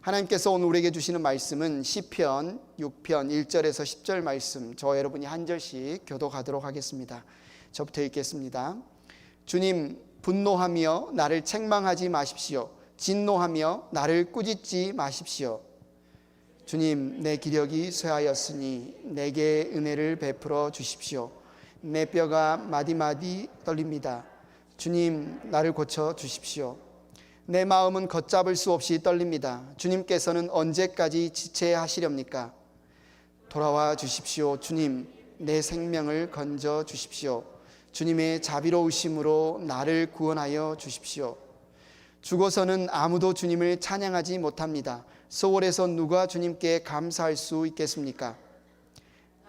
하나님께서 오늘 우리에게 주시는 말씀은 시편 6편 1절에서 10절 말씀, 저와 여러분이 한 절씩 교독하도록 하겠습니다. 저부터 읽겠습니다. 주님, 분노하며 나를 책망하지 마십시오. 진노하며 나를 꾸짖지 마십시오. 주님, 내 기력이 쇠하였으니 내게 은혜를 베풀어 주십시오. 내 뼈가 마디마디 떨립니다. 주님, 나를 고쳐 주십시오. 내 마음은 걷잡을 수 없이 떨립니다. 주님께서는 언제까지 지체하시렵니까? 돌아와 주십시오. 주님, 내 생명을 건져 주십시오. 주님의 자비로우심으로 나를 구원하여 주십시오. 죽어서는 아무도 주님을 찬양하지 못합니다. 소홀해서 누가 주님께 감사할 수 있겠습니까?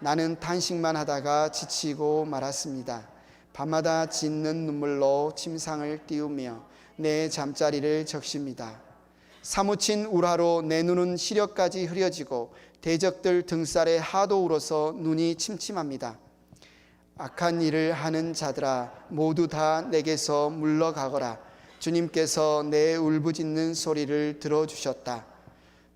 나는 탄식만 하다가 지치고 말았습니다. 밤마다 짖는 눈물로 침상을 띄우며 내 잠자리를 적십니다. 사무친 울화로 내 눈은 시력까지 흐려지고 대적들 등살에 하도 울어서 눈이 침침합니다. 악한 일을 하는 자들아, 모두 다 내게서 물러가거라. 주님께서 내 울부짖는 소리를 들어주셨다.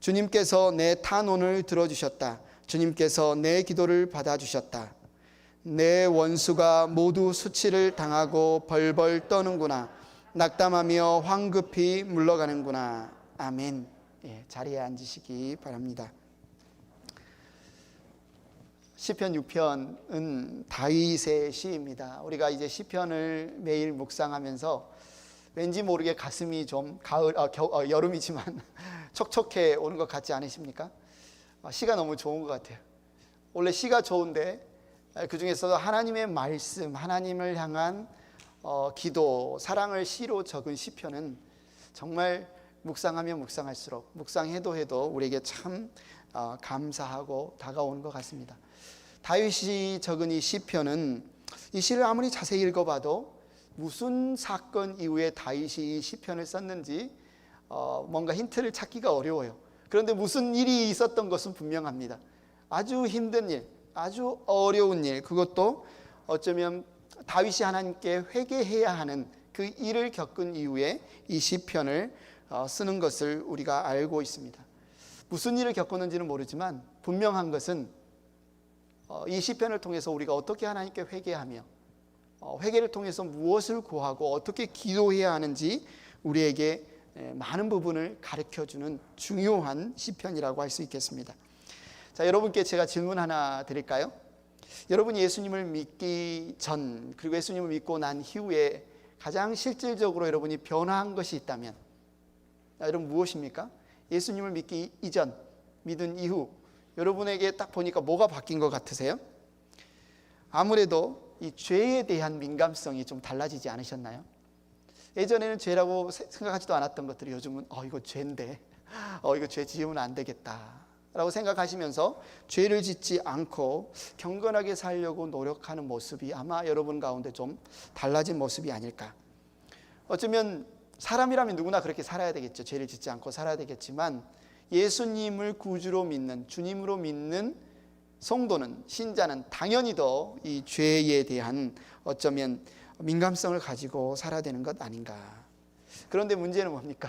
주님께서 내 탄원을 들어주셨다. 주님께서 내 기도를 받아주셨다. 내 원수가 모두 수치를 당하고 벌벌 떠는구나. 낙담하며 황급히 물러가는구나. 아멘. 자리에 앉으시기 바랍니다. 시편 6편은 다윗의 시입니다. 우리가 이제 시편을 매일 묵상하면서 왠지 모르게 가슴이 좀 여름이지만 촉촉해 오는 것 같지 않으십니까? 시가 너무 좋은 것 같아요. 원래 시가 좋은데 그 중에서도 하나님의 말씀, 하나님을 향한 기도, 사랑을 시로 적은 시편은 정말 묵상하면 묵상할수록, 묵상해도 해도 우리에게 참 감사하고 다가오는 것 같습니다. 다윗이 적은 이 시편은, 이 시를 아무리 자세히 읽어봐도 무슨 사건 이후에 다윗이 이 시편을 썼는지 뭔가 힌트를 찾기가 어려워요. 그런데 무슨 일이 있었던 것은 분명합니다. 아주 힘든 일, 아주 어려운 일, 그것도 어쩌면 다윗이 하나님께 회개해야 하는 그 일을 겪은 이후에 이 시편을 쓰는 것을 우리가 알고 있습니다. 무슨 일을 겪었는지는 모르지만 분명한 것은 이 시편을 통해서 우리가 어떻게 하나님께 회개하며 회개를 통해서 무엇을 구하고 어떻게 기도해야 하는지 우리에게 많은 부분을 가르쳐주는 중요한 시편이라고 할 수 있겠습니다. 자, 여러분께 제가 질문 하나 드릴까요? 여러분이 예수님을 믿기 전 그리고 예수님을 믿고 난 이후에 가장 실질적으로 여러분이 변화한 것이 있다면 여러분 무엇입니까? 예수님을 믿기 이전, 믿은 이후 여러분에게 딱 보니까 뭐가 바뀐 것 같으세요? 아무래도 이 죄에 대한 민감성이 좀 달라지지 않으셨나요? 예전에는 죄라고 생각하지도 않았던 것들이 요즘은 이거 죄인데 이거 죄 지으면 안 되겠다 라고 생각하시면서 죄를 짓지 않고 경건하게 살려고 노력하는 모습이 아마 여러분 가운데 좀 달라진 모습이 아닐까. 어쩌면 사람이라면 누구나 그렇게 살아야 되겠죠. 죄를 짓지 않고 살아야 되겠지만 예수님을 구주로 믿는, 주님으로 믿는 성도는, 신자는 당연히 더 이 죄에 대한 어쩌면 민감성을 가지고 살아야 되는 것 아닌가. 그런데 문제는 뭡니까?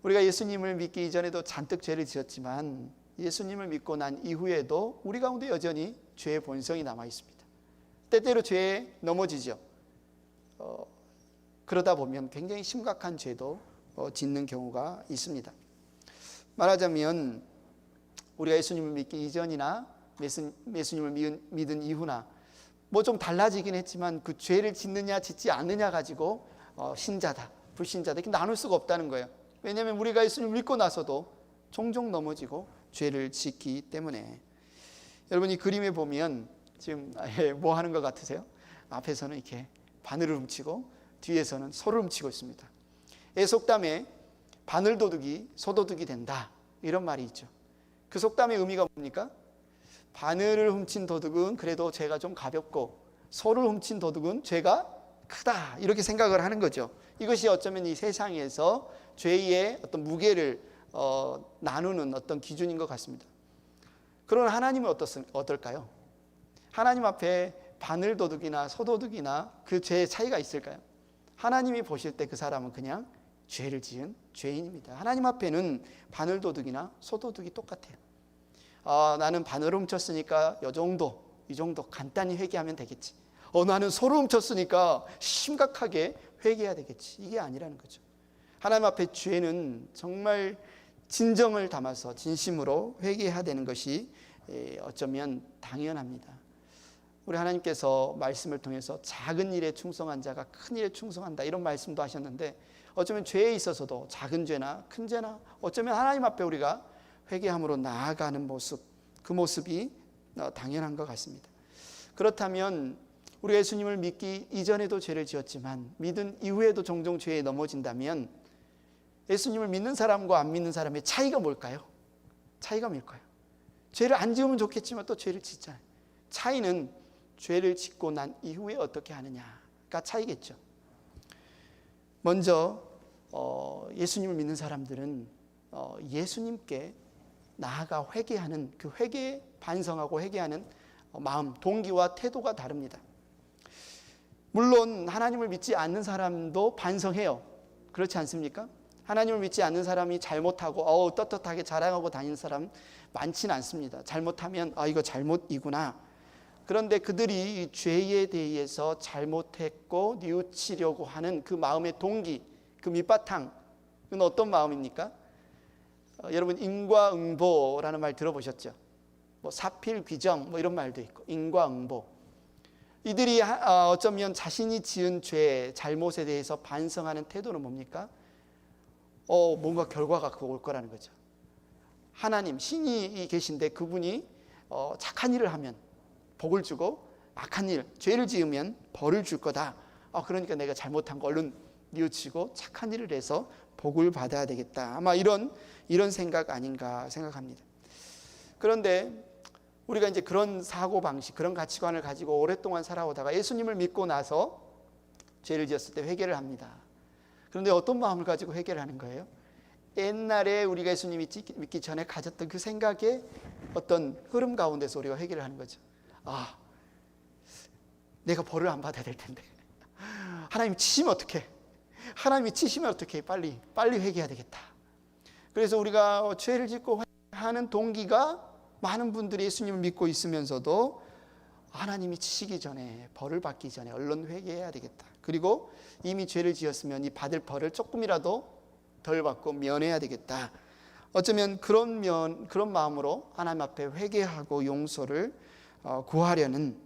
우리가 예수님을 믿기 이전에도 잔뜩 죄를 지었지만 예수님을 믿고 난 이후에도 우리 가운데 여전히 죄의 본성이 남아 있습니다. 때때로 죄에 넘어지죠. 그러다 보면 굉장히 심각한 죄도 짓는 경우가 있습니다. 말하자면 우리가 예수님을 믿기 이전이나 예수님을 믿은 이후나 뭐 좀 달라지긴 했지만 그 죄를 짓느냐 짓지 않느냐 가지고 신자다, 불신자다 이렇게 나눌 수가 없다는 거예요. 왜냐하면 우리가 예수님을 믿고 나서도 종종 넘어지고 죄를 짓기 때문에. 여러분 이 그림에 보면 지금 뭐 하는 것 같으세요? 앞에서는 이렇게 바늘을 훔치고 뒤에서는 소를 훔치고 있습니다. 속담에 바늘도둑이 소도둑이 된다 이런 말이 있죠. 그 속담의 의미가 뭡니까? 바늘을 훔친 도둑은 그래도 죄가 좀 가볍고 소를 훔친 도둑은 죄가 크다 이렇게 생각을 하는 거죠. 이것이 어쩌면 이 세상에서 죄의 어떤 무게를 나누는 어떤 기준인 것 같습니다. 그러나 하나님은 어떨까요? 하나님 앞에 바늘도둑이나 소도둑이나 그 죄의 차이가 있을까요? 하나님이 보실 때 그 사람은 그냥 죄를 지은 죄인입니다. 하나님 앞에는 바늘도둑이나 소도둑이 똑같아요. 나는 바늘을 훔쳤으니까 이 정도 간단히 회개하면 되겠지. 나는 소를 훔쳤으니까 심각하게 회개해야 되겠지. 이게 아니라는 거죠. 하나님 앞에 죄는 정말 진정을 담아서 진심으로 회개해야 되는 것이 어쩌면 당연합니다. 우리 하나님께서 말씀을 통해서 작은 일에 충성한 자가 큰 일에 충성한다, 이런 말씀도 하셨는데, 어쩌면 죄에 있어서도 작은 죄나 큰 죄나 어쩌면 하나님 앞에 우리가 회개함으로 나아가는 모습, 그 모습이 당연한 것 같습니다. 그렇다면 우리가 예수님을 믿기 이전에도 죄를 지었지만 믿은 이후에도 종종 죄에 넘어진다면 예수님을 믿는 사람과 안 믿는 사람의 차이가 뭘까요? 차이가 뭘까요? 죄를 안 지으면 좋겠지만 또 죄를 짓잖아요. 차이는 죄를 짓고 난 이후에 어떻게 하느냐가 차이겠죠. 먼저 예수님을 믿는 사람들은 예수님께 나아가 회개하는, 그 회개, 반성하고 회개하는 마음, 동기와 태도가 다릅니다. 물론 하나님을 믿지 않는 사람도 반성해요. 그렇지 않습니까? 하나님을 믿지 않는 사람이 잘못하고 떳떳하게 자랑하고 다니는 사람 많지는 않습니다. 잘못하면 이거 잘못이구나. 그런데 그들이 죄에 대해서 잘못했고 뉘우치려고 하는 그 마음의 동기, 그 밑바탕은 어떤 마음입니까? 여러분, 인과응보라는 말 들어보셨죠? 사필귀정 이런 말도 있고, 인과응보. 이들이 어쩌면 자신이 지은 죄, 잘못에 대해서 반성하는 태도는 뭡니까? 뭔가 결과가 올 거라는 거죠. 하나님, 신이 계신데 그분이 착한 일을 하면 복을 주고 악한 일, 죄를 지으면 벌을 줄 거다. 그러니까 내가 잘못한 거 얼른 뉘우치고 착한 일을 해서 복을 받아야 되겠다. 아마 이런 생각 아닌가 생각합니다. 그런데 우리가 이제 그런 사고방식, 그런 가치관을 가지고 오랫동안 살아오다가 예수님을 믿고 나서 죄를 지었을 때 회개를 합니다. 그런데 어떤 마음을 가지고 회개를 하는 거예요? 옛날에 우리가 예수님 믿기 전에 가졌던 그 생각의 어떤 흐름 가운데서 우리가 회개를 하는 거죠. 내가 벌을 안 받아야 될 텐데, 하나님 치시면 어떡해? 하나님이 치시면 어떡해? 빨리 회개해야 되겠다. 그래서 우리가 죄를 짓고 하는 동기가, 많은 분들이 예수님을 믿고 있으면서도 하나님이 치시기 전에, 벌을 받기 전에 얼른 회개해야 되겠다. 그리고 이미 죄를 지었으면 이 받을 벌을 조금이라도 덜 받고 면해야 되겠다. 어쩌면 그런 마음으로 하나님 앞에 회개하고 용서를 구하려는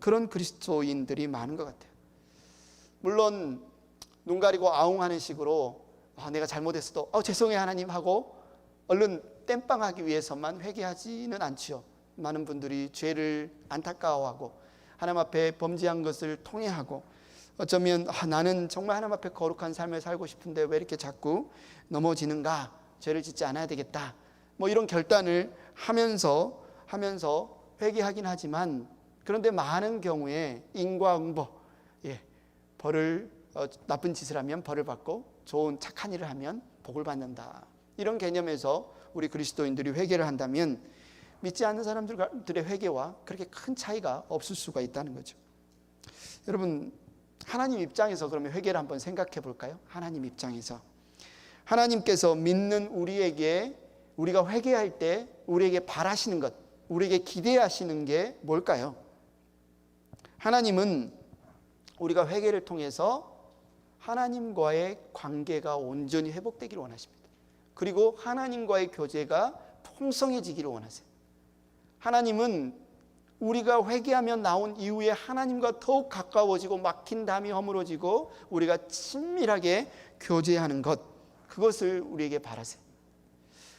그런 그리스도인들이 많은 것 같아요. 물론 눈 가리고 아웅하는 식으로 내가 잘못했어도 죄송해요 하나님 하고 얼른 땜빵하기 위해서만 회개하지는 않지요. 많은 분들이 죄를 안타까워하고 하나님 앞에 범죄한 것을 통회하고, 어쩌면 나는 정말 하나님 앞에 거룩한 삶을 살고 싶은데 왜 이렇게 자꾸 넘어지는가, 죄를 짓지 않아야 되겠다, 이런 결단을 하면서 회개하긴 하지만, 그런데 많은 경우에 인과응보, 벌을 나쁜 짓을 하면 벌을 받고 좋은 착한 일을 하면 복을 받는다, 이런 개념에서 우리 그리스도인들이 회개를 한다면 믿지 않는 사람들의 회개와 그렇게 큰 차이가 없을 수가 있다는 거죠. 여러분, 하나님 입장에서 그러면 회개를 한번 생각해 볼까요? 하나님 입장에서 하나님께서 믿는 우리가 회개할 때 우리에게 바라시는 것, 우리에게 기대하시는 게 뭘까요? 하나님은 우리가 회개를 통해서 하나님과의 관계가 온전히 회복되기를 원하십니다. 그리고 하나님과의 교제가 풍성해지기를 원하세요. 하나님은 우리가 회개하면 나온 이후에 하나님과 더욱 가까워지고 막힌 담이 허물어지고 우리가 친밀하게 교제하는 것, 그것을 우리에게 바라세요.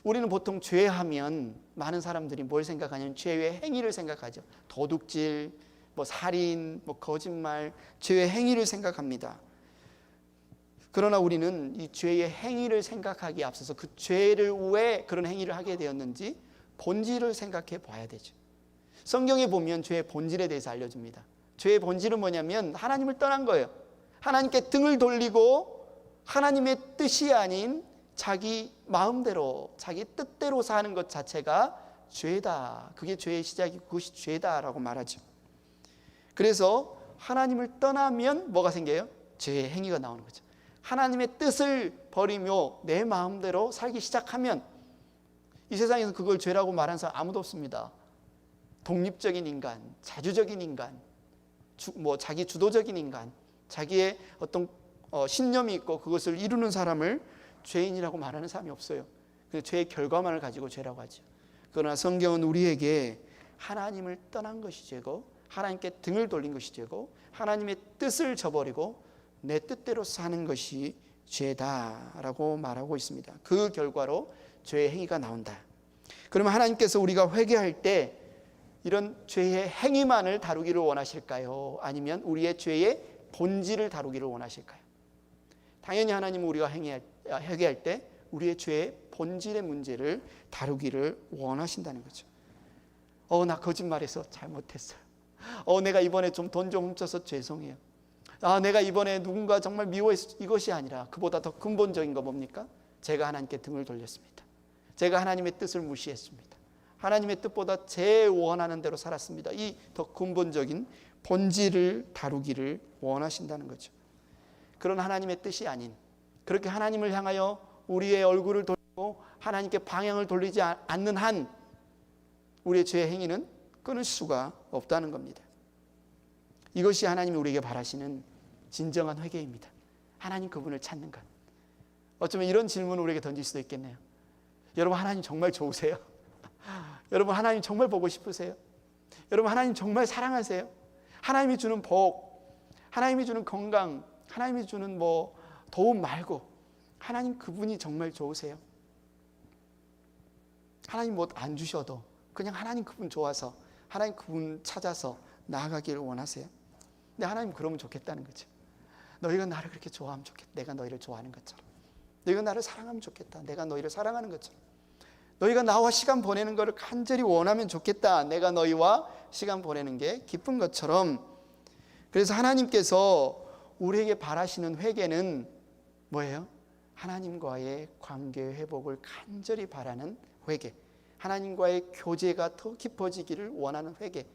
우리는 보통 죄하면 많은 사람들이 뭘 생각하냐면 죄의 행위를 생각하죠. 도둑질, 살인, 거짓말, 죄의 행위를 생각합니다. 그러나 우리는 이 죄의 행위를 생각하기에 앞서서 그 죄를 왜 그런 행위를 하게 되었는지 본질을 생각해 봐야 되죠. 성경에 보면 죄의 본질에 대해서 알려줍니다. 죄의 본질은 뭐냐면 하나님을 떠난 거예요. 하나님께 등을 돌리고 하나님의 뜻이 아닌 자기 마음대로, 자기 뜻대로 사는 것 자체가 죄다. 그게 죄의 시작이고 그것이 죄다라고 말하죠. 그래서 하나님을 떠나면 뭐가 생겨요? 죄의 행위가 나오는 거죠. 하나님의 뜻을 버리며 내 마음대로 살기 시작하면 이 세상에서 그걸 죄라고 말하는 사람 아무도 없습니다. 독립적인 인간, 자주적인 인간, 자기 주도적인 인간, 자기의 어떤 신념이 있고 그것을 이루는 사람을 죄인이라고 말하는 사람이 없어요. 그 죄의 결과만을 가지고 죄라고 하죠. 그러나 성경은 우리에게 하나님을 떠난 것이 죄고 하나님께 등을 돌린 것이 죄고 하나님의 뜻을 저버리고 내 뜻대로 사는 것이 죄다라고 말하고 있습니다. 그 결과로 죄의 행위가 나온다. 그러면 하나님께서 우리가 회개할 때 이런 죄의 행위만을 다루기를 원하실까요? 아니면 우리의 죄의 본질을 다루기를 원하실까요? 당연히 하나님은 우리가 회개할 때 우리의 죄의 본질의 문제를 다루기를 원하신다는 거죠. 나 거짓말해서 잘못했어요. 내가 이번에 좀 돈 좀 훔쳐서 죄송해요. 내가 이번에 누군가 정말 미워했어. 이것이 아니라 그보다 더 근본적인 거 뭡니까? 제가 하나님께 등을 돌렸습니다. 제가 하나님의 뜻을 무시했습니다. 하나님의 뜻보다 제 원하는 대로 살았습니다. 이 더 근본적인 본질을 다루기를 원하신다는 거죠. 그런 하나님의 뜻이 아닌, 그렇게 하나님을 향하여 우리의 얼굴을 돌리고 하나님께 방향을 돌리지 않는 한 우리의 죄의 행위는 끊을 수가 없다는 겁니다. 이것이 하나님이 우리에게 바라시는 진정한 회개입니다. 하나님 그분을 찾는 것. 어쩌면 이런 질문을 우리에게 던질 수도 있겠네요. 여러분, 하나님 정말 좋으세요? 여러분, 하나님 정말 보고 싶으세요? 여러분, 하나님 정말 사랑하세요? 하나님이 주는 복, 하나님이 주는 건강, 하나님이 주는 도움 말고 하나님 그분이 정말 좋으세요? 하나님 안 주셔도 그냥 하나님 그분 좋아서 하나님 그분 찾아서 나아가기를 원하세요? 근데 하나님 그러면 좋겠다는 거죠. 너희가 나를 그렇게 좋아하면 좋겠다. 내가 너희를 좋아하는 것처럼. 너희가 나를 사랑하면 좋겠다. 내가 너희를 사랑하는 것처럼. 너희가 나와 시간 보내는 것을 간절히 원하면 좋겠다. 내가 너희와 시간 보내는 게 기쁜 것처럼. 그래서 하나님께서 우리에게 바라시는 회개는 뭐예요? 하나님과의 관계 회복을 간절히 바라는 회개. 하나님과의 교제가 더 깊어지기를 원하는 회개.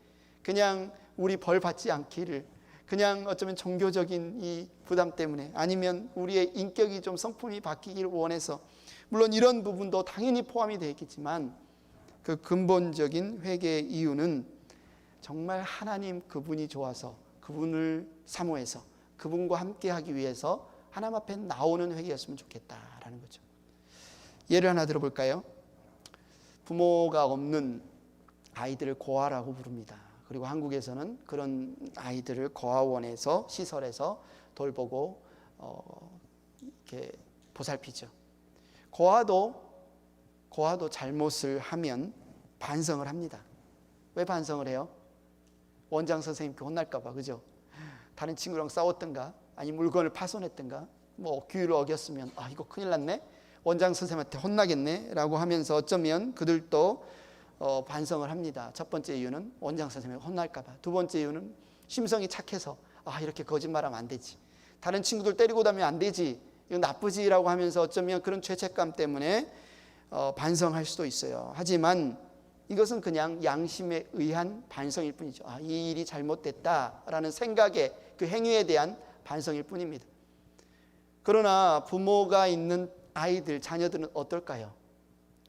그냥 우리 벌 받지 않기를, 그냥 어쩌면 종교적인 이 부담 때문에, 아니면 우리의 인격이 좀 성품이 바뀌기를 원해서, 물론 이런 부분도 당연히 포함이 되어 있겠지만 그 근본적인 회개의 이유는 정말 하나님 그분이 좋아서 그분을 사모해서 그분과 함께하기 위해서 하나님 앞에 나오는 회개였으면 좋겠다라는 거죠. 예를 하나 들어볼까요? 부모가 없는 아이들을 고아라고 부릅니다. 그리고 한국에서는 그런 아이들을 고아원에서, 시설에서 돌보고 이렇게 보살피죠. 고아도 잘못을 하면 반성을 합니다. 왜 반성을 해요? 원장 선생님께 혼날까 봐, 그죠? 다른 친구랑 싸웠던가, 아니 물건을 파손했던가, 규율을 어겼으면 이거 큰일 났네, 원장 선생님한테 혼나겠네 라고 하면서 어쩌면 그들도 반성을 합니다. 첫 번째 이유는 원장 선생님이 혼날까 봐. 두 번째 이유는 심성이 착해서 이렇게 거짓말하면 안 되지, 다른 친구들 때리고 다니면 안 되지, 이거 나쁘지라고 하면서 어쩌면 그런 죄책감 때문에 반성할 수도 있어요. 하지만 이것은 그냥 양심에 의한 반성일 뿐이죠. 이 일이 잘못됐다라는 생각에, 그 행위에 대한 반성일 뿐입니다. 그러나 부모가 있는 아이들, 자녀들은 어떨까요?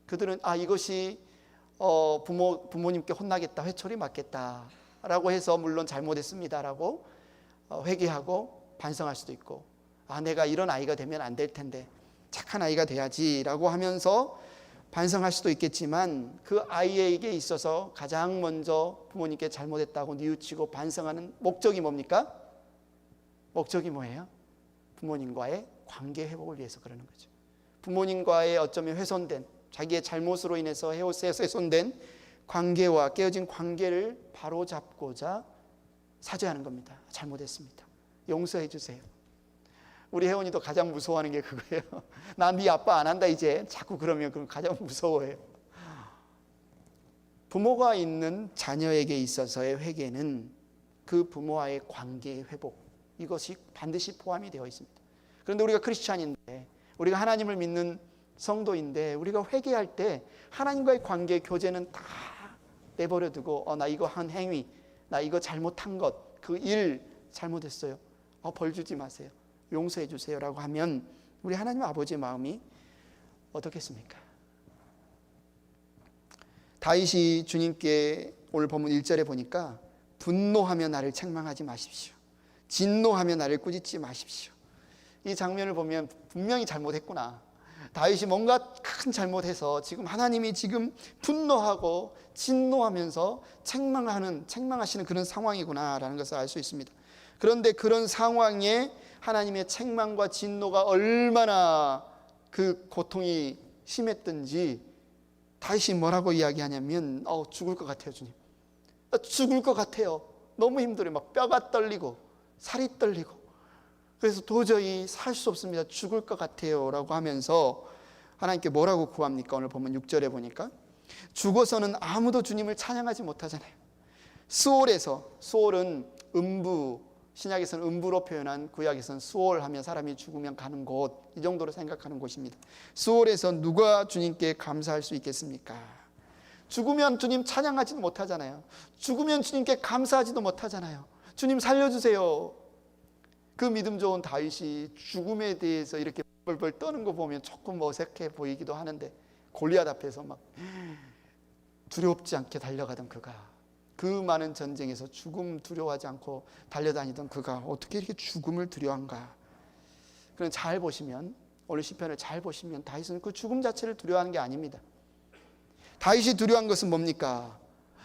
그들은 이것이 부모님께 혼나겠다, 회초리 맞겠다라고 해서 물론 잘못했습니다라고 회개하고 반성할 수도 있고, 내가 이런 아이가 되면 안 될 텐데 착한 아이가 돼야지라고 하면서 반성할 수도 있겠지만, 그 아이에게 있어서 가장 먼저 부모님께 잘못했다고 뉘우치고 반성하는 목적이 뭡니까? 목적이 뭐예요? 부모님과의 관계 회복을 위해서 그러는 거죠. 부모님과의 어쩌면 훼손된, 자기의 잘못으로 인해서 훼손된 관계와 깨어진 관계를 바로잡고자 사죄하는 겁니다. 잘못했습니다, 용서해 주세요. 우리 혜원이도 가장 무서워하는 게 그거예요. 나 네 아빠 안 한다 이제, 자꾸 그러면 그럼 가장 무서워해요. 부모가 있는 자녀에게 있어서의 회개는 그 부모와의 관계의 회복, 이것이 반드시 포함이 되어 있습니다. 그런데 우리가 크리스찬인데, 우리가 하나님을 믿는 성도인데, 우리가 회개할 때 하나님과의 관계, 교제는 다 내버려 두고 나 이거 한 행위, 나 이거 잘못한 것, 그 일 잘못했어요, 벌 주지 마세요. 용서해 주세요라고 하면 우리 하나님 아버지의 마음이 어떻겠습니까? 다윗이 주님께 오늘 본문 1절에 보니까 분노하며 나를 책망하지 마십시오. 진노하며 나를 꾸짖지 마십시오. 이 장면을 보면 분명히 잘못했구나. 다윗이 뭔가 큰 잘못해서 지금 하나님이 지금 분노하고 진노하면서 책망하시는 그런 상황이구나라는 것을 알 수 있습니다. 그런데 그런 상황에 하나님의 책망과 진노가 얼마나 그 고통이 심했던지 다윗이 뭐라고 이야기하냐면 죽을 것 같아요 주님. 죽을 것 같아요. 너무 힘들어요. 막 뼈가 떨리고 살이 떨리고 그래서 도저히 살 수 없습니다. 죽을 것 같아요 라고 하면서 하나님께 뭐라고 구합니까? 오늘 보면 6절에 보니까 죽어서는 아무도 주님을 찬양하지 못하잖아요. 수올은 음부, 신약에서는 음부로 표현한, 구약에서는 수올 하면 사람이 죽으면 가는 곳, 이 정도로 생각하는 곳입니다. 수올에서 누가 주님께 감사할 수 있겠습니까? 죽으면 주님 찬양하지도 못하잖아요. 죽으면 주님께 감사하지도 못하잖아요. 주님 살려주세요. 그 믿음 좋은 다윗이 죽음에 대해서 이렇게 벌벌 떠는 거 보면 조금 어색해 보이기도 하는데, 골리앗 앞에서 막 두렵지 않게 달려가던 그가, 그 많은 전쟁에서 죽음 두려워하지 않고 달려다니던 그가 어떻게 이렇게 죽음을 두려워한가? 그럼 잘 보시면, 오늘 시편을 잘 보시면 다윗은 그 죽음 자체를 두려워하는 게 아닙니다. 다윗이 두려워한 것은 뭡니까?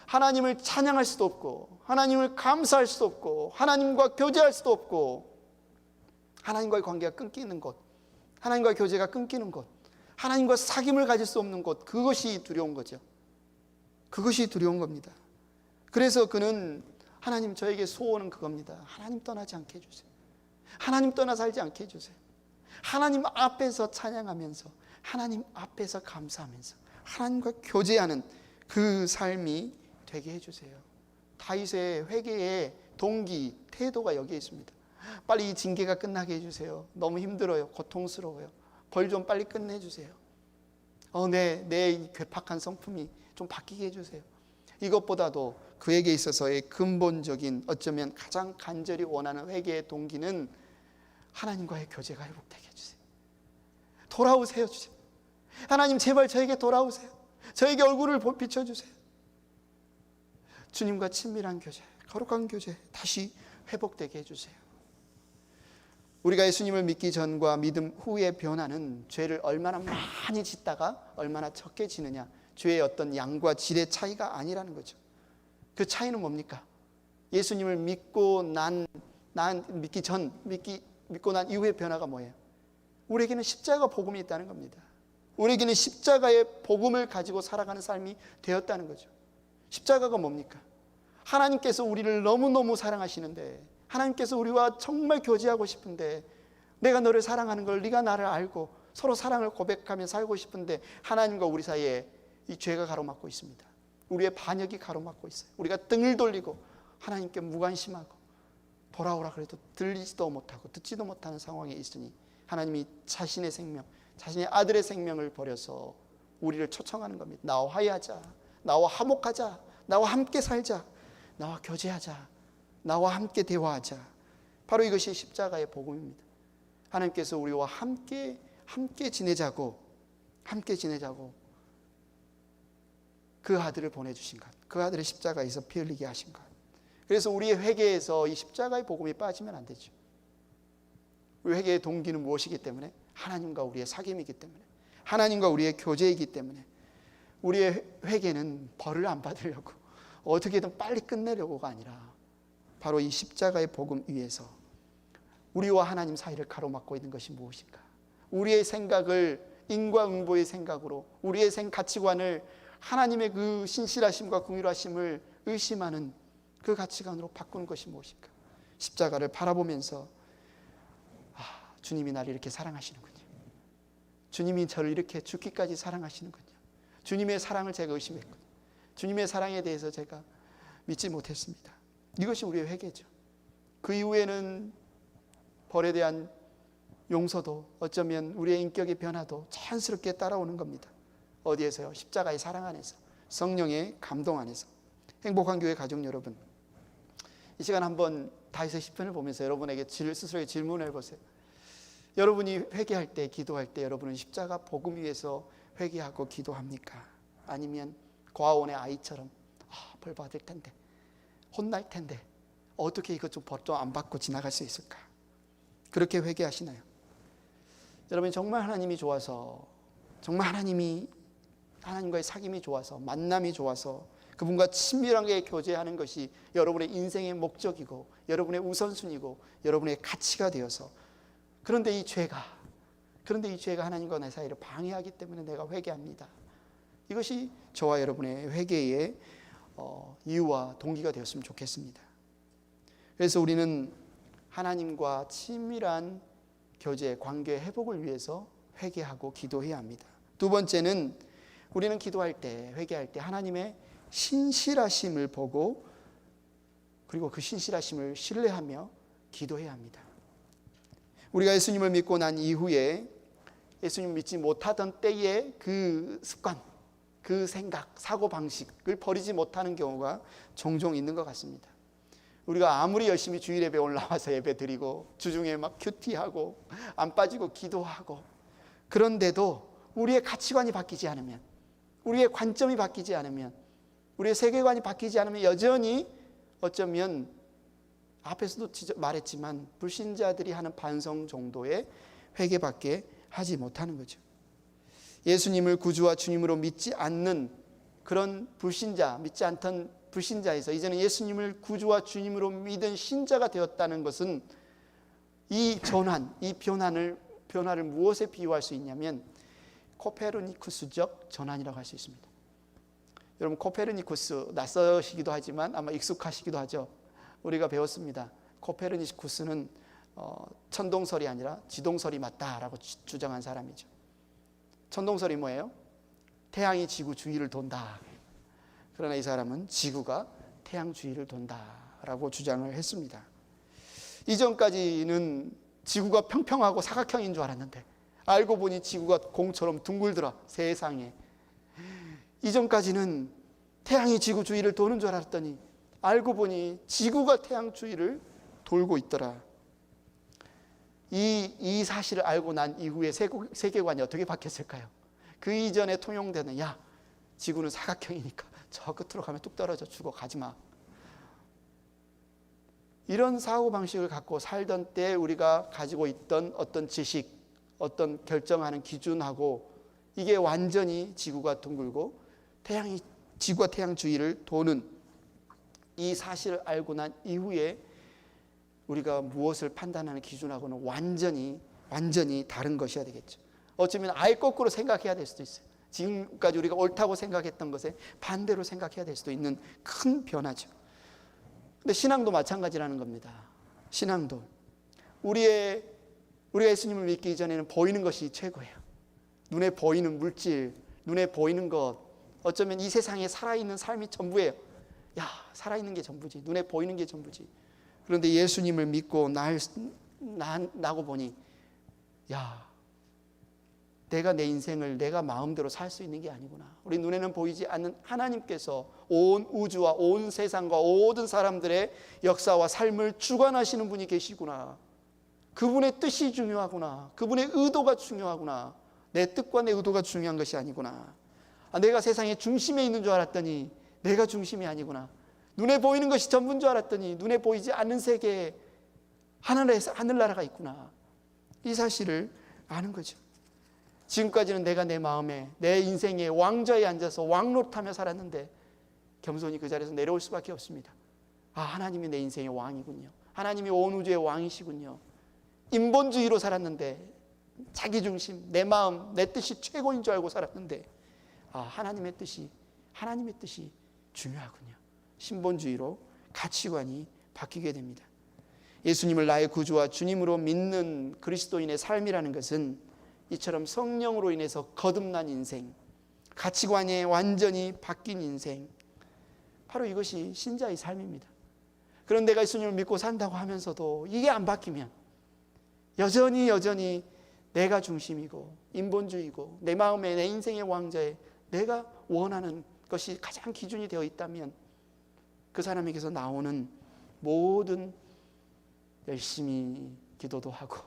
하나님을 찬양할 수도 없고, 하나님을 감사할 수도 없고, 하나님과 교제할 수도 없고, 하나님과의 관계가 끊기는 것, 하나님과의 교제가 끊기는 것, 하나님과 사귐을 가질 수 없는 것, 그것이 두려운 거죠. 그것이 두려운 겁니다. 그래서 그는 하나님, 저에게 소원은 그겁니다. 하나님 떠나지 않게 해주세요. 하나님 떠나 살지 않게 해주세요. 하나님 앞에서 찬양하면서, 하나님 앞에서 감사하면서 하나님과 교제하는 그 삶이 되게 해주세요. 다윗의 회개의 동기, 태도가 여기에 있습니다. 빨리 이 징계가 끝나게 해주세요. 너무 힘들어요. 고통스러워요. 벌 좀 빨리 끝내주세요. 내 괴팍한 성품이 좀 바뀌게 해주세요. 이것보다도 그에게 있어서의 근본적인, 어쩌면 가장 간절히 원하는 회개의 동기는 하나님과의 교제가 회복되게 해주세요. 돌아오세요 주님. 하나님 제발 저에게 돌아오세요. 저에게 얼굴을 비춰주세요. 주님과 친밀한 교제, 거룩한 교제 다시 회복되게 해주세요. 우리가 예수님을 믿기 전과 믿음 후의 변화는 죄를 얼마나 많이 짓다가 얼마나 적게 지느냐, 죄의 어떤 양과 질의 차이가 아니라는 거죠. 그 차이는 뭡니까? 예수님을 믿고 난 이후의 변화가 뭐예요? 우리에게는 십자가 복음이 있다는 겁니다. 우리에게는 십자가의 복음을 가지고 살아가는 삶이 되었다는 거죠. 십자가가 뭡니까? 하나님께서 우리를 너무너무 사랑하시는데, 하나님께서 우리와 정말 교제하고 싶은데, 내가 너를 사랑하는 걸 네가 나를 알고 서로 사랑을 고백하며 살고 싶은데, 하나님과 우리 사이에 이 죄가 가로막고 있습니다. 우리의 반역이 가로막고 있어요. 우리가 등을 돌리고 하나님께 무관심하고 돌아오라 그래도 들리지도 못하고 듣지도 못하는 상황에 있으니, 하나님이 자신의 생명, 자신의 아들의 생명을 버려서 우리를 초청하는 겁니다. 나와 화해하자, 나와 화목하자, 나와 함께 살자, 나와 교제하자, 나와 함께 대화하자. 바로 이것이 십자가의 복음입니다. 하나님께서 우리와 함께 지내자고 그 아들을 보내주신 것, 그 아들의 십자가에서 피 흘리게 하신 것. 그래서 우리의 회개에서 이 십자가의 복음이 빠지면 안 되죠. 우리 회개의 동기는 무엇이기 때문에? 하나님과 우리의 사귐이기 때문에, 하나님과 우리의 교제이기 때문에. 우리의 회개는 벌을 안 받으려고, 어떻게든 빨리 끝내려고가 아니라 바로 이 십자가의 복음 위에서 우리와 하나님 사이를 가로막고 있는 것이 무엇인가? 우리의 생각을 인과응보의 생각으로, 우리의 가치관을 하나님의 그 신실하심과 긍휼하심을 의심하는 그 가치관으로 바꾸는 것이 무엇인가? 십자가를 바라보면서 주님이 나를 이렇게 사랑하시는군요. 주님이 저를 이렇게 죽기까지 사랑하시는군요. 주님의 사랑을 제가 의심했군요. 주님의 사랑에 대해서 제가 믿지 못했습니다. 이것이 우리의 회개죠. 그 이후에는 벌에 대한 용서도, 어쩌면 우리의 인격의 변화도 자연스럽게 따라오는 겁니다. 어디에서요? 십자가의 사랑 안에서, 성령의 감동 안에서. 행복한 교회 가족 여러분, 이 시간 한번 다윗의 시편을 보면서 여러분에게 스스로에게 질문을 해보세요. 여러분이 회개할 때, 기도할 때 여러분은 십자가 복음 위에서 회개하고 기도합니까? 아니면 고아원의 아이처럼 벌 받을 텐데, 혼날 텐데 어떻게 이것 좀 벌 좀 안 받고 지나갈 수 있을까? 그렇게 회개하시나요? 여러분, 정말 하나님이 좋아서, 정말 하나님과의 사귐이 좋아서, 만남이 좋아서 그분과 친밀하게 교제하는 것이 여러분의 인생의 목적이고 여러분의 우선순위고 여러분의 가치가 되어서, 그런데 이 죄가 하나님과 내 사이를 방해하기 때문에 내가 회개합니다. 이것이 저와 여러분의 회개의 이유와 동기가 되었으면 좋겠습니다. 그래서 우리는 하나님과 친밀한 교제, 관계 회복을 위해서 회개하고 기도해야 합니다. 두 번째는 우리는 기도할 때, 회개할 때 하나님의 신실하심을 보고, 그리고 그 신실하심을 신뢰하며 기도해야 합니다. 우리가 예수님을 믿고 난 이후에 예수님 믿지 못하던 때의 그 습관, 그 생각, 사고방식을 버리지 못하는 경우가 종종 있는 것 같습니다. 우리가 아무리 열심히 주일 예배 올라와서 예배 드리고 주중에 막 큐티하고 안 빠지고 기도하고, 그런데도 우리의 가치관이 바뀌지 않으면, 우리의 관점이 바뀌지 않으면, 우리의 세계관이 바뀌지 않으면 여전히 어쩌면 앞에서도 말했지만 불신자들이 하는 반성 정도의 회개밖에 하지 못하는 거죠. 예수님을 구주와 주님으로 믿지 않는 그런 불신자, 믿지 않던 불신자에서 이제는 예수님을 구주와 주님으로 믿은 신자가 되었다는 것은, 이 전환, 이 변화를 무엇에 비유할 수 있냐면 코페르니쿠스적 전환이라고 할 수 있습니다. 여러분, 코페르니쿠스 낯서시기도 하지만 아마 익숙하시기도 하죠. 우리가 배웠습니다. 코페르니쿠스는 천동설이 아니라 지동설이 맞다라고 주장한 사람이죠. 천동설이 뭐예요? 태양이 지구 주위를 돈다. 그러나 이 사람은 지구가 태양 주위를 돈다라고 주장을 했습니다. 이전까지는 지구가 평평하고 사각형인 줄 알았는데 알고 보니 지구가 공처럼 둥글더라. 세상에. 이전까지는 태양이 지구 주위를 도는 줄 알았더니 알고 보니 지구가 태양 주위를 돌고 있더라. 이 사실을 알고 난 이후에 세계관이 어떻게 바뀌었을까요? 그 이전에 통용되는, 야, 지구는 사각형이니까 저 끝으로 가면 뚝 떨어져 죽어, 가지마. 이런 사고방식을 갖고 살던 때 우리가 가지고 있던 어떤 지식, 어떤 결정하는 기준하고, 이게 완전히 지구가 둥글고 지구가 태양 주위를 도는 이 사실을 알고 난 이후에 우리가 무엇을 판단하는 기준하고는 완전히 다른 것이어야 되겠죠. 어쩌면 아예 거꾸로 생각해야 될 수도 있어요. 지금까지 우리가 옳다고 생각했던 것에 반대로 생각해야 될 수도 있는 큰 변화죠. 근데 신앙도 마찬가지라는 겁니다. 신앙도 우리가 예수님을 믿기 이전에는 보이는 것이 최고예요. 눈에 보이는 물질, 눈에 보이는 것, 어쩌면 이 세상에 살아있는 삶이 전부예요. 야, 살아있는 게 전부지, 눈에 보이는 게 전부지. 그런데 예수님을 믿고 나고 보니, 야, 내가 내 인생을 내가 마음대로 살 수 있는 게 아니구나. 우리 눈에는 보이지 않는 하나님께서 온 우주와 온 세상과 모든 사람들의 역사와 삶을 주관하시는 분이 계시구나. 그분의 뜻이 중요하구나. 그분의 의도가 중요하구나. 내 뜻과 내 의도가 중요한 것이 아니구나. 내가 세상의 중심에 있는 줄 알았더니 내가 중심이 아니구나. 눈에 보이는 것이 전부인 줄 알았더니 눈에 보이지 않는 세계에 하늘나라가 있구나. 이 사실을 아는 거죠. 지금까지는 내가 내 마음에, 내 인생의 왕좌에 앉아서 왕노릇하며 살았는데 겸손히 그 자리에서 내려올 수밖에 없습니다. 하나님이 내 인생의 왕이군요. 하나님이 온 우주의 왕이시군요. 인본주의로 살았는데, 자기중심, 내 마음, 내 뜻이 최고인 줄 알고 살았는데, 하나님의 뜻이 중요하군요. 신본주의로 가치관이 바뀌게 됩니다. 예수님을 나의 구주와 주님으로 믿는 그리스도인의 삶이라는 것은 이처럼 성령으로 인해서 거듭난 인생, 가치관이 완전히 바뀐 인생, 바로 이것이 신자의 삶입니다. 그런데 내가 예수님을 믿고 산다고 하면서도 이게 안 바뀌면 여전히 내가 중심이고 인본주의고 내 마음에, 내 인생의 왕좌에 내가 원하는 것이 가장 기준이 되어 있다면 그 사람에게서 나오는 모든 열심히 기도도 하고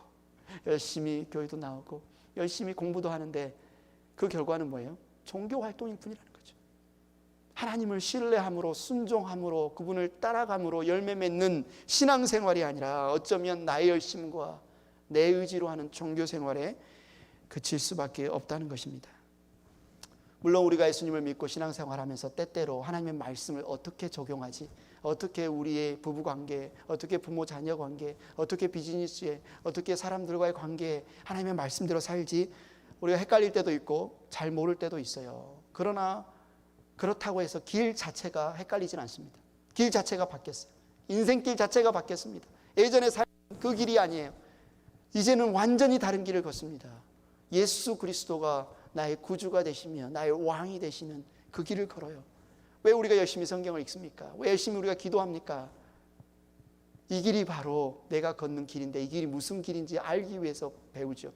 열심히 교회도 나오고 열심히 공부도 하는데 그 결과는 뭐예요? 종교 활동일 뿐이라는 거죠. 하나님을 신뢰함으로 순종함으로 그분을 따라감으로 열매 맺는 신앙생활이 아니라 어쩌면 나의 열심과 내 의지로 하는 종교생활에 그칠 수밖에 없다는 것입니다. 물론 우리가 예수님을 믿고 신앙생활하면서 때때로 하나님의 말씀을 어떻게 적용하지, 어떻게 우리의 부부관계, 어떻게 부모 자녀 관계, 어떻게 비즈니스에, 어떻게 사람들과의 관계에 하나님의 말씀대로 살지, 우리가 헷갈릴 때도 있고 잘 모를 때도 있어요. 그러나 그렇다고 해서 길 자체가 헷갈리진 않습니다. 길 자체가 바뀌었어요. 인생길 자체가 바뀌었습니다. 예전에 살 그 길이 아니에요. 이제는 완전히 다른 길을 걷습니다. 예수 그리스도가 나의 구주가 되시며 나의 왕이 되시는 그 길을 걸어요. 왜 우리가 열심히 성경을 읽습니까? 왜 열심히 우리가 기도합니까? 이 길이 바로 내가 걷는 길인데 이 길이 무슨 길인지 알기 위해서 배우죠.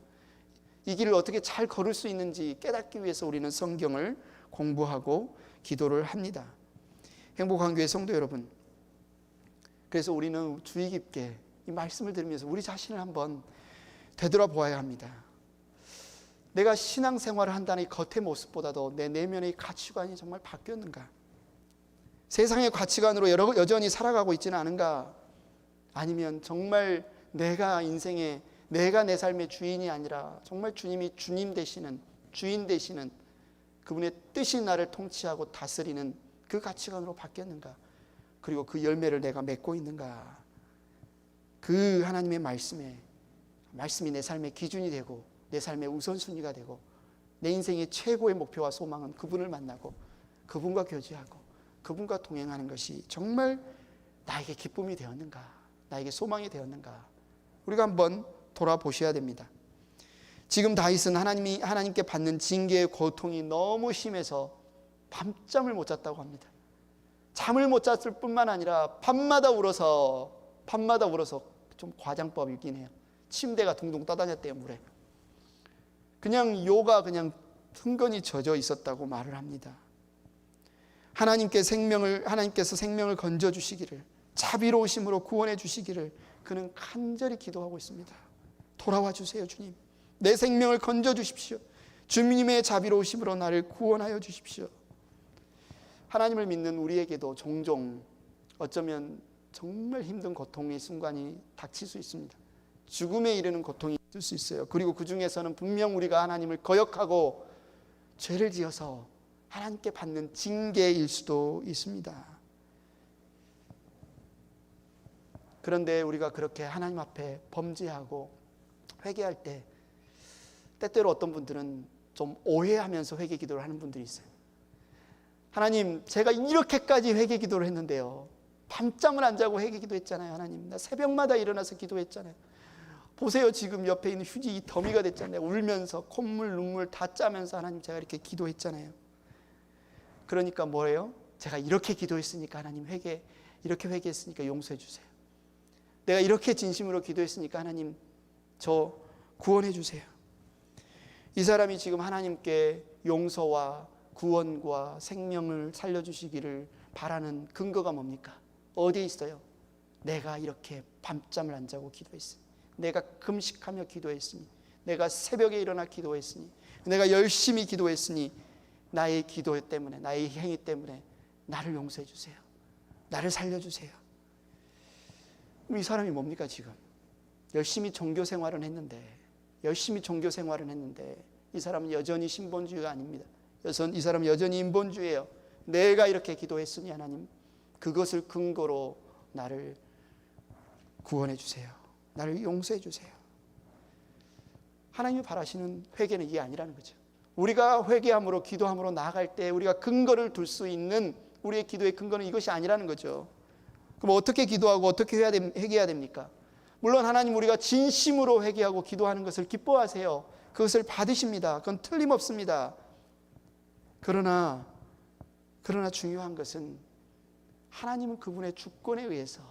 이 길을 어떻게 잘 걸을 수 있는지 깨닫기 위해서 우리는 성경을 공부하고 기도를 합니다. 행복한 교회 성도 여러분, 그래서 우리는 주의 깊게 이 말씀을 들으면서 우리 자신을 한번 되돌아보아야 합니다. 내가 신앙생활을 한다는 이 겉의 모습보다도 내 내면의 가치관이 정말 바뀌었는가? 세상의 가치관으로 여전히 살아가고 있지는 않은가? 아니면 정말 내가 인생의 내가 내 삶의 주인이 아니라 정말 주님이 주님 되시는 주인 되시는 그분의 뜻이 나를 통치하고 다스리는 그 가치관으로 바뀌었는가? 그리고 그 열매를 내가 맺고 있는가? 그 하나님의 말씀이 내 삶의 기준이 되고 내 삶의 우선순위가 되고 내 인생의 최고의 목표와 소망은 그분을 만나고 그분과 교제하고 그분과 동행하는 것이 정말 나에게 기쁨이 되었는가? 나에게 소망이 되었는가? 우리가 한번 돌아보셔야 됩니다. 지금 다윗은 하나님께 받는 징계의 고통이 너무 심해서 밤잠을 못 잤다고 합니다. 잠을 못 잤을 뿐만 아니라 밤마다 울어서 좀 과장법이긴 해요. 침대가 둥둥 떠다녔대요, 물에. 그냥 요가 그냥 흥건히 젖어 있었다고 말을 합니다. 하나님께서 생명을 건져 주시기를, 자비로우심으로 구원해 주시기를 그는 간절히 기도하고 있습니다. 돌아와 주세요, 주님. 내 생명을 건져 주십시오. 주님의 자비로우심으로 나를 구원하여 주십시오. 하나님을 믿는 우리에게도 종종 어쩌면 정말 힘든 고통의 순간이 닥칠 수 있습니다. 죽음에 이르는 고통이 있을 수 있어요. 그리고 그 중에서는 분명 우리가 하나님을 거역하고 죄를 지어서 하나님께 받는 징계일 수도 있습니다. 그런데 우리가 그렇게 하나님 앞에 범죄하고 회개할 때 때때로 어떤 분들은 좀 오해하면서 회개 기도를 하는 분들이 있어요. 하나님, 제가 이렇게까지 회개 기도를 했는데요, 밤잠을 안 자고 회개 기도했잖아요. 하나님, 나 새벽마다 일어나서 기도했잖아요. 보세요, 지금 옆에 있는 휴지 이 더미가 됐잖아요. 울면서 콧물 눈물 다 짜면서 하나님, 제가 이렇게 기도했잖아요. 그러니까 뭐예요? 제가 이렇게 기도했으니까 하나님 이렇게 회개했으니까 용서해 주세요. 내가 이렇게 진심으로 기도했으니까 하나님 저 구원해 주세요. 이 사람이 지금 하나님께 용서와 구원과 생명을 살려주시기를 바라는 근거가 뭡니까? 어디에 있어요? 내가 이렇게 밤잠을 안 자고 기도했으니, 내가 금식하며 기도했으니, 내가 새벽에 일어나 기도했으니, 내가 열심히 기도했으니 나의 기도 때문에, 나의 행위 때문에 나를 용서해 주세요. 나를 살려주세요. 이 사람이 뭡니까? 지금 열심히 종교 생활은 했는데 이 사람은 여전히 신본주의가 아닙니다. 이 사람은 여전히 인본주의예요. 내가 이렇게 기도했으니 하나님 그것을 근거로 나를 구원해 주세요. 나를 용서해 주세요. 하나님이 바라시는 회개는 이게 아니라는 거죠. 우리가 회개함으로 기도함으로 나아갈 때 우리가 근거를 둘 수 있는 우리의 기도의 근거는 이것이 아니라는 거죠. 그럼 어떻게 기도하고 어떻게 회개해야 됩니까? 물론 하나님 우리가 진심으로 회개하고 기도하는 것을 기뻐하세요. 그것을 받으십니다. 그건 틀림없습니다. 그러나 중요한 것은 하나님은 그분의 주권에 의해서,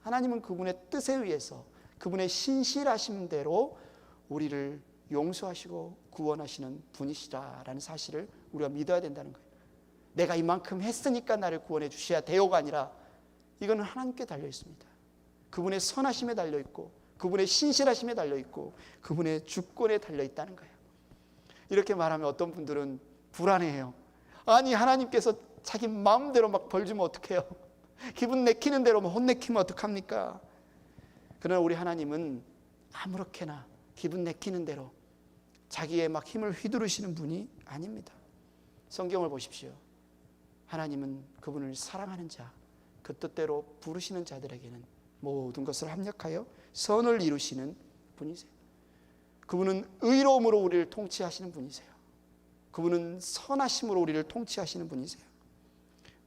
하나님은 그분의 뜻에 의해서, 그분의 신실하심대로 우리를 용서하시고 구원하시는 분이시라는 사실을 우리가 믿어야 된다는 거예요. 내가 이만큼 했으니까 나를 구원해 주셔야 돼요가 아니라 이거는 하나님께 달려 있습니다. 그분의 선하심에 달려 있고 그분의 신실하심에 달려있고 그분의 주권에 달려있다는 거예요. 이렇게 말하면 어떤 분들은 불안해해요. 아니 하나님께서 자기 마음대로 막 벌 주면 어떡해요? 기분 내키는 대로 혼내키면 어떡합니까? 그러나 우리 하나님은 아무렇게나 기분 내키는 대로 자기의 막 힘을 휘두르시는 분이 아닙니다. 성경을 보십시오. 하나님은 그분을 사랑하는 자, 그 뜻대로 부르시는 자들에게는 모든 것을 합력하여 선을 이루시는 분이세요. 그분은 의로움으로 우리를 통치하시는 분이세요. 그분은 선하심으로 우리를 통치하시는 분이세요.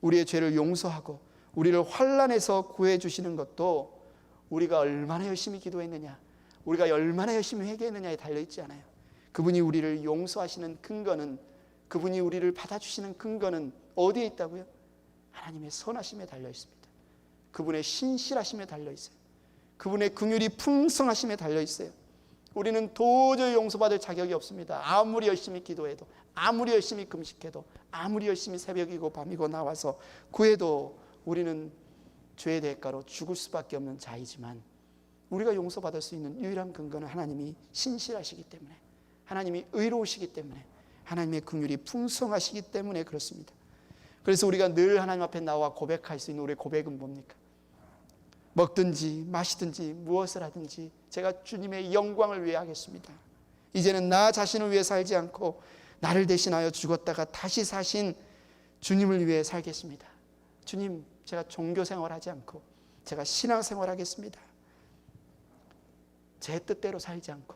우리의 죄를 용서하고 우리를 환난에서 구해주시는 것도 우리가 얼마나 열심히 기도했느냐, 우리가 얼마나 열심히 회개했느냐에 달려있지 않아요. 그분이 우리를 용서하시는 근거는, 그분이 우리를 받아주시는 근거는 어디에 있다고요? 하나님의 선하심에 달려있습니다. 그분의 신실하심에 달려있어요. 그분의 긍휼이 풍성하심에 달려있어요. 우리는 도저히 용서받을 자격이 없습니다. 아무리 열심히 기도해도, 아무리 열심히 금식해도, 아무리 열심히 새벽이고 밤이고 나와서 구해도 우리는 죄의 대가로 죽을 수밖에 없는 자이지만, 우리가 용서받을 수 있는 유일한 근거는 하나님이 신실하시기 때문에, 하나님이 의로우시기 때문에, 하나님의 긍휼이 풍성하시기 때문에 그렇습니다. 그래서 우리가 늘 하나님 앞에 나와 고백할 수 있는 우리의 고백은 뭡니까? 먹든지 마시든지 무엇을 하든지 제가 주님의 영광을 위해 하겠습니다. 이제는 나 자신을 위해 살지 않고 나를 대신하여 죽었다가 다시 사신 주님을 위해 살겠습니다. 주님, 제가 종교 생활하지 않고 제가 신앙 생활하겠습니다. 제 뜻대로 살지 않고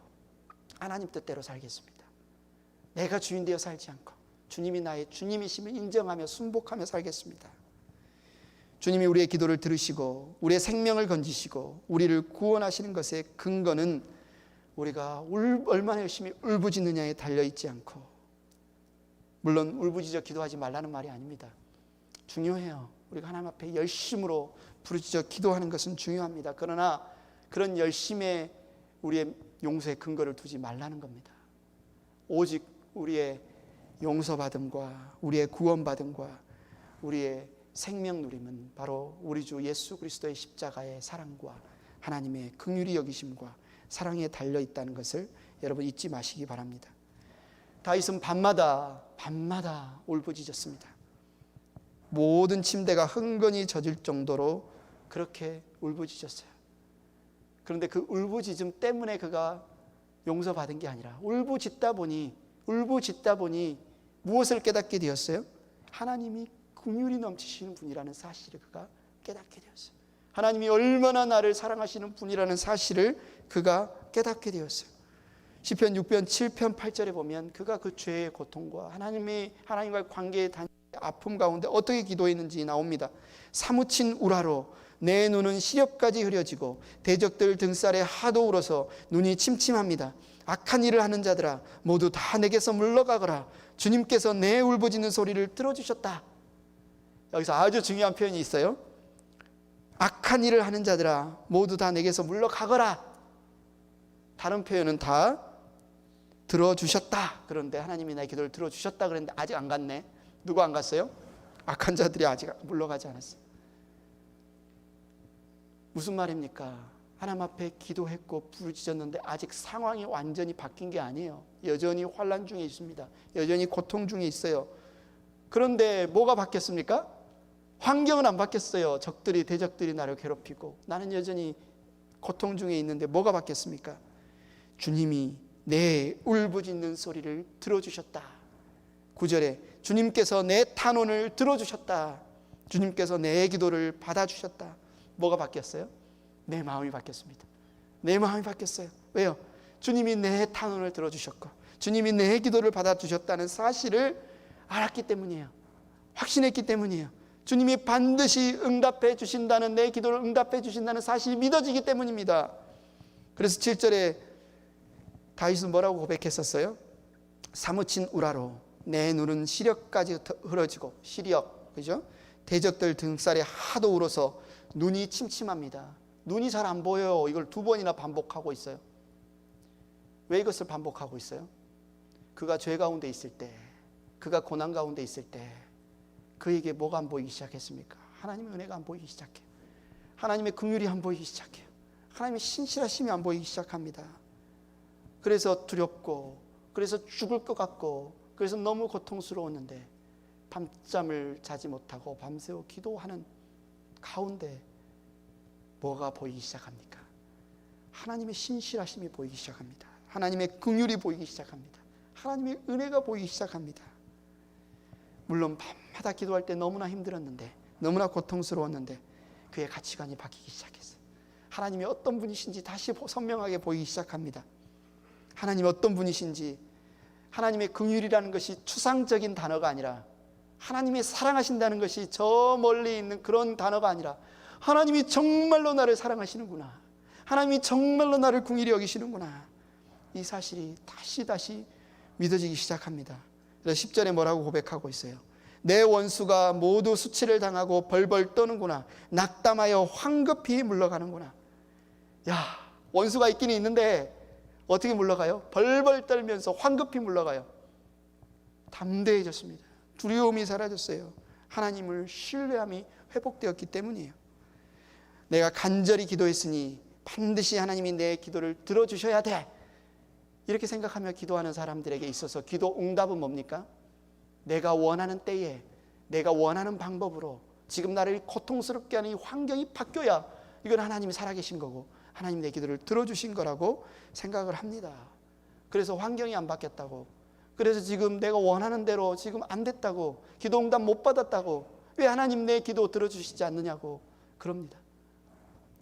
하나님 뜻대로 살겠습니다. 내가 주인 되어 살지 않고 주님이 나의 주님이심을 인정하며 순복하며 살겠습니다. 주님이 우리의 기도를 들으시고 우리의 생명을 건지시고 우리를 구원하시는 것의 근거는 우리가 얼마나 열심히 울부짖느냐에 달려있지 않고, 물론 울부짖어 기도하지 말라는 말이 아닙니다. 중요해요. 우리가 하나님 앞에 열심으로 부르짖어 기도하는 것은 중요합니다. 그러나 그런 열심에 우리의 용서의 근거를 두지 말라는 겁니다. 오직 우리의 용서받음과 우리의 구원받음과 우리의 생명 누림은 바로 우리 주 예수 그리스도의 십자가의 사랑과 하나님의 긍휼히 여기심과 사랑에 달려있다는 것을 여러분 잊지 마시기 바랍니다. 다윗은 밤마다 울부짖었습니다. 모든 침대가 흥건히 젖을 정도로 그렇게 울부짖었어요. 그런데 그 울부짖음 때문에 그가 용서받은 게 아니라 울부짖다 보니 무엇을 깨닫게 되었어요? 하나님이 긍휼이 넘치시는 분이라는 사실을 그가 깨닫게 되었어요. 하나님이 얼마나 나를 사랑하시는 분이라는 사실을 그가 깨닫게 되었어요. 시편 6편 7편 8절에 보면 그가 그 죄의 고통과 하나님과의 관계의 아픔 가운데 어떻게 기도했는지 나옵니다. 사무친 우라로 내 눈은 시렵까지 흐려지고 대적들 등살에 하도 울어서 눈이 침침합니다. 악한 일을 하는 자들아 모두 다 내게서 물러가거라. 주님께서 내 울부짖는 소리를 들어주셨다. 여기서 아주 중요한 표현이 있어요. 악한 일을 하는 자들아 모두 다 내게서 물러가거라. 다른 표현은 다 들어주셨다. 그런데 하나님이 나의 기도를 들어주셨다 그랬는데 아직 안 갔네. 누가 안 갔어요? 악한 자들이 아직 물러가지 않았어요. 무슨 말입니까? 하나님 앞에 기도했고 부르짖었는데 아직 상황이 완전히 바뀐 게 아니에요. 여전히 환난 중에 있습니다. 여전히 고통 중에 있어요. 그런데 뭐가 바뀌었습니까? 환경은 안 바뀌었어요. 대적들이 나를 괴롭히고 나는 여전히 고통 중에 있는데 뭐가 바뀌었습니까? 주님이 내 울부짖는 소리를 들어주셨다. 9절에 주님께서 내 탄원을 들어주셨다. 주님께서 내 기도를 받아주셨다. 뭐가 바뀌었어요? 내 마음이 바뀌었습니다. 내 마음이 바뀌었어요. 왜요? 주님이 내 탄원을 들어주셨고 주님이 내 기도를 받아주셨다는 사실을 알았기 때문이에요. 확신했기 때문이에요. 주님이 반드시 응답해 주신다는, 내 기도를 응답해 주신다는 사실이 믿어지기 때문입니다. 그래서 7절에 다윗은 뭐라고 고백했었어요? 사무친 우라로 내 눈은 시력까지 흐려지고, 시력, 그죠? 대적들 등살에 하도 울어서 눈이 침침합니다. 눈이 잘 안 보여요. 이걸 2번이나 반복하고 있어요. 왜 이것을 반복하고 있어요? 그가 죄 가운데 있을 때, 그가 고난 가운데 있을 때 그에게 뭐가 안 보이기 시작했습니까? 하나님의 은혜가 안 보이기 시작해요. 하나님의 긍휼이 안 보이기 시작해요. 하나님의 신실하심이 안 보이기 시작합니다. 그래서 두렵고, 그래서 죽을 것 같고, 그래서 너무 고통스러웠는데 밤잠을 자지 못하고 밤새워 기도하는 가운데 뭐가 보이기 시작합니까? 하나님의 신실하심이 보이기 시작합니다. 하나님의 긍휼이 보이기 시작합니다. 하나님의 은혜가 보이기 시작합니다. 물론 밤마다 기도할 때 너무나 힘들었는데, 너무나 고통스러웠는데 그의 가치관이 바뀌기 시작했어요. 하나님이 어떤 분이신지 다시 선명하게 보이기 시작합니다. 하나님이 어떤 분이신지, 하나님의 긍휼이라는 것이 추상적인 단어가 아니라, 하나님의 사랑하신다는 것이 저 멀리 있는 그런 단어가 아니라, 하나님이 정말로 나를 사랑하시는구나, 하나님이 정말로 나를 긍휼히 여기시는구나, 이 사실이 다시 믿어지기 시작합니다. 그래서 10절에 뭐라고 고백하고 있어요? 내 원수가 모두 수치를 당하고 벌벌 떠는구나. 낙담하여 황급히 물러가는구나. 야, 원수가 있기는 있는데 어떻게 물러가요? 벌벌 떨면서 황급히 물러가요. 담대해졌습니다. 두려움이 사라졌어요. 하나님을 신뢰함이 회복되었기 때문이에요. 내가 간절히 기도했으니 반드시 하나님이 내 기도를 들어주셔야 돼, 이렇게 생각하며 기도하는 사람들에게 있어서 기도 응답은 뭡니까? 내가 원하는 때에, 내가 원하는 방법으로, 지금 나를 고통스럽게 하는 이 환경이 바뀌어야 이건 하나님이 살아계신 거고, 하나님 내 기도를 들어주신 거라고 생각을 합니다. 그래서 환경이 안 바뀌었다고, 그래서 지금 내가 원하는 대로 지금 안 됐다고, 기도 응답 못 받았다고, 왜 하나님 내 기도 들어주시지 않느냐고 그럽니다.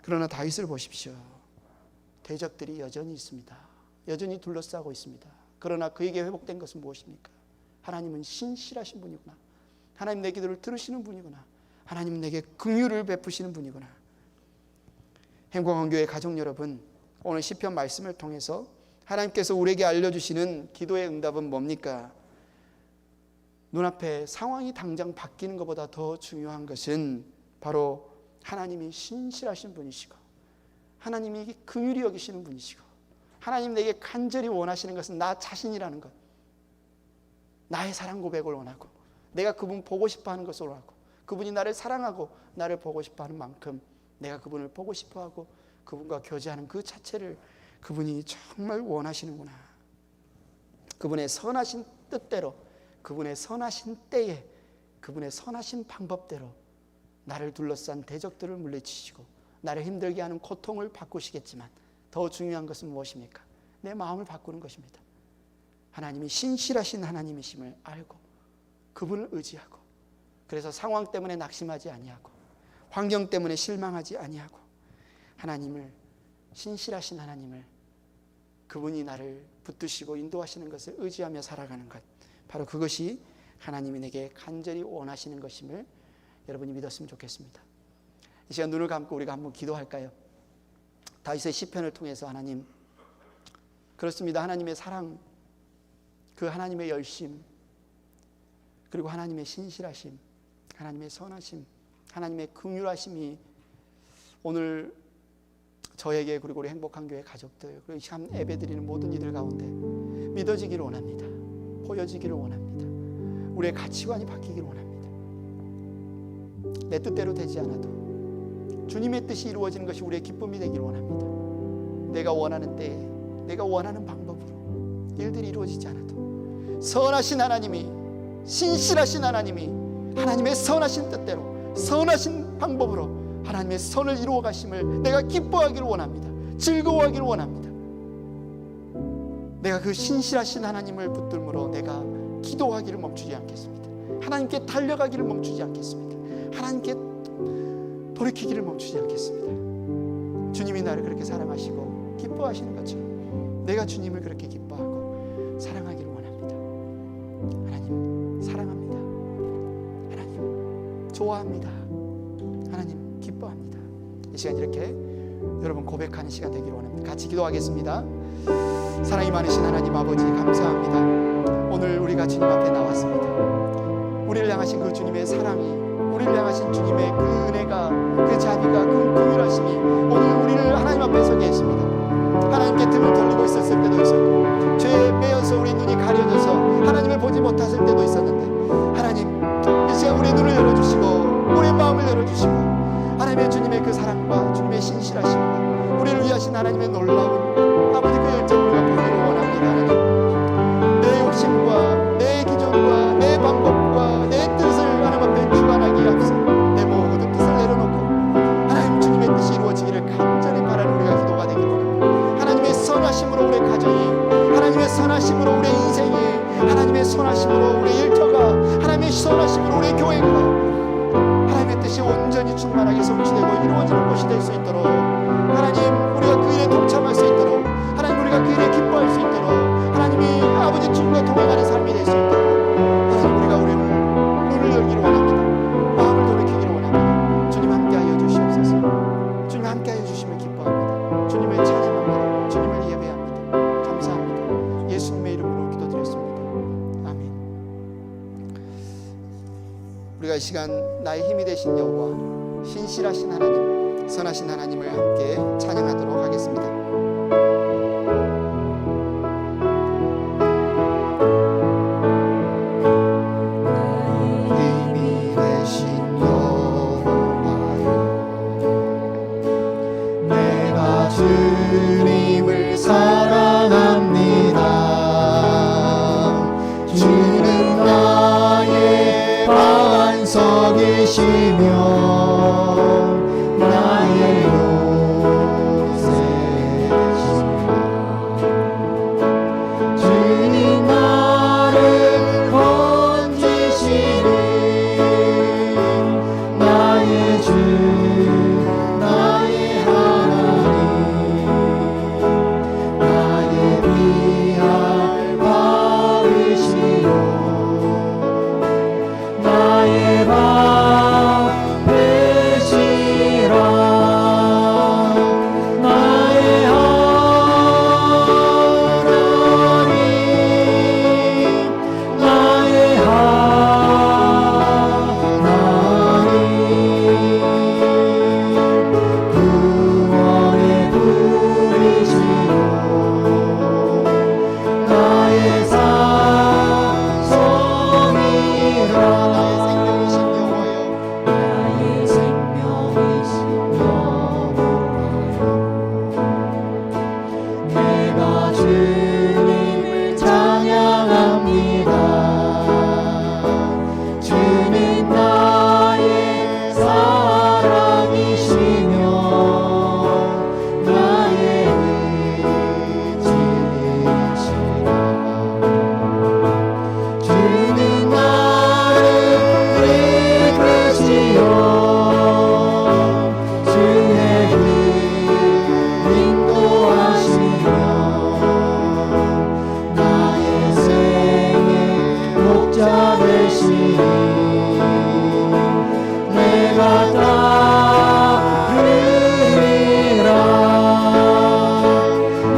그러나 다윗을 보십시오. 대적들이 여전히 있습니다. 여전히 둘러싸고 있습니다. 그러나 그에게 회복된 것은 무엇입니까? 하나님은 신실하신 분이구나, 하나님 내 기도를 들으시는 분이구나, 하나님 내게 긍휼을 베푸시는 분이구나. 행복한 교회 가족 여러분, 오늘 시편 말씀을 통해서 하나님께서 우리에게 알려주시는 기도의 응답은 뭡니까? 눈앞에 상황이 당장 바뀌는 것보다 더 중요한 것은 바로 하나님이 신실하신 분이시고, 하나님이 긍휼히 여기시는 분이시고, 하나님 내게 간절히 원하시는 것은 나 자신이라는 것, 나의 사랑 고백을 원하고, 내가 그분 보고 싶어하는 것을 원하고, 그분이 나를 사랑하고 나를 보고 싶어하는 만큼 내가 그분을 보고 싶어하고 그분과 교제하는 그 자체를 그분이 정말 원하시는구나. 그분의 선하신 뜻대로, 그분의 선하신 때에, 그분의 선하신 방법대로 나를 둘러싼 대적들을 물리치시고 나를 힘들게 하는 고통을 바꾸시겠지만, 더 중요한 것은 무엇입니까? 내 마음을 바꾸는 것입니다. 하나님이 신실하신 하나님이심을 알고 그분을 의지하고, 그래서 상황 때문에 낙심하지 아니하고, 환경 때문에 실망하지 아니하고, 하나님을, 신실하신 하나님을, 그분이 나를 붙드시고 인도하시는 것을 의지하며 살아가는 것, 바로 그것이 하나님이 내게 간절히 원하시는 것임을 여러분이 믿었으면 좋겠습니다. 이 시간 눈을 감고 우리가 한번 기도할까요? 다윗의 시편을 통해서 하나님, 그렇습니다, 하나님의 사랑, 그 하나님의 열심, 그리고 하나님의 신실하심, 하나님의 선하심, 하나님의 긍휼하심이 오늘 저에게, 그리고 우리 행복한 교회 가족들, 그리고 참 예배드리는 모든 이들 가운데 믿어지기를 원합니다. 보여지기를 원합니다. 우리의 가치관이 바뀌기를 원합니다. 내 뜻대로 되지 않아도 주님의 뜻이 이루어지는 것이 우리의 기쁨이 되기를 원합니다. 내가 원하는 때에, 내가 원하는 방법으로 일들이 이루어지지 않아도 선하신 하나님이, 신실하신 하나님이 하나님의 선하신 뜻대로, 선하신 방법으로 하나님의 선을 이루어 가심을 내가 기뻐하기를 원합니다. 즐거워하기를 원합니다. 내가 그 신실하신 하나님을 붙들므로 내가 기도하기를 멈추지 않겠습니다. 하나님께 달려가기를 멈추지 않겠습니다. 하나님께 돌이키기를 멈추지 않겠습니다. 주님이 나를 그렇게 사랑하시고 기뻐하시는 것처럼 내가 주님을 그렇게 기뻐하고 사랑하기를 원합니다. 하나님 사랑합니다. 하나님 좋아합니다. 하나님 기뻐합니다. 이 시간 이렇게 여러분 고백하는 시간 되기를 원합니다. 같이 기도하겠습니다. 사랑이 많으신 하나님 아버지, 감사합니다. 오늘 우리가 주님 앞에 나왔습니다. 우리를 향하신 그 주님의 사랑이, 우리를 향하신 주님의 그 은혜가, 그 자비가, 그 긍휼하심이 오늘 우리를 하나님 앞에 서게 했습니다. 하나님께 등을 돌리고 있었을 때도 있었고, 죄에 매여서 우리 눈이 가려져서 하나님을 보지 못했을 때도 있었는데, 하나님 이 시간 우리의 눈을 열어주시고 우리의 마음을 열어주시고 하나님의 주님의 그 사랑과 주님의 신실하심과 우리를 위하여 하신 하나님의 놀라운 아버지 그 열정을 우리가 보기를 원합니다. 하나님, 내 욕심과 내 기준과 내 방법과 내 뜻을 하나님 앞에 주관하기에 앞서 내 모든 뜻을 내려놓고 하나님 주님의 뜻이 이루어지기를 간절히 바라는 우리가 기도가 되기를 원합니다. 하나님의 선하심으로 우리의 가정이, 하나님의 선하심으로 우리의 인생이, 하나님의 선하심으로 우리의 일터가, 하나님의 선하심으로 우리의 교회가 하나님의 뜻이 온전히 충만하게 성취되고 이루어지는 곳이 될 수 있도록, 하나님 우리가 그 일에 동참할 수 있도록, 하나님 우리가 그 일에 기뻐할 수 있도록, 하나님이 아버지 주님과 동행하는 삶이 될 수 있도록 하나님 우리가 우리의 눈을 열기를 원합니다. 마음을 돌이키기를 원합니다. 주님 함께하여 주시옵소서. 주님 함께하여 주시면 기뻐합니다. 주님을 찬양합니다. 주님을 예배합니다. 감사합니다. 예수님의 이름으로 기도드렸습니다. 아멘. 우리가 이 시간 나의 힘이 되신 여호와, 신실하신 하나님, 선하신 하나님을 함께 찬양하도록 하겠습니다. 힘이 되신 여호와여, 내가 주님을 사랑합니다. 주는 나의 반석이시며 나의 요새시라. 주님 나를 건지시는 나의 주, 나의 하나님, 나의 피할 바위시요 나의 방패시라. 나의 하나님, 나의 하나님, 구원의 불이시요 나의 산성이라. 나의 생명이신 여호와여, 내가 주님을 찬양합니다. 주는 나의 사랑이시며 나의 의지이시라. 주는 나를 이끄시어 주의 길 인도하시며 나의 생의 목자 되시니 내가 따르리라.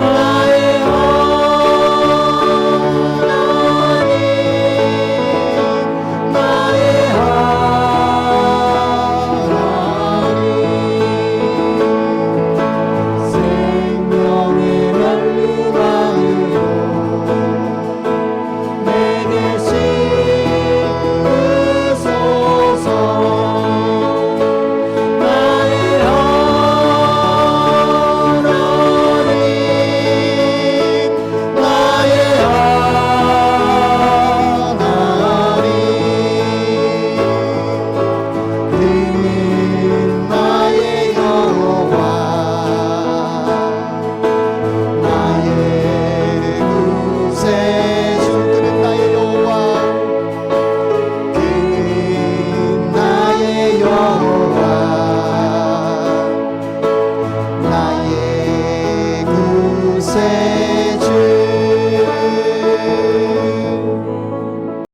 나의 하나님, 나의 하나님, 생명의 면류관으로 내게 씻으소서. 나의 하나님, 나의 하나님, 그는 나의 여호와, 나의 구세주. 그는 나의 여호와, 그는 나의 여호와, 나의 구세주.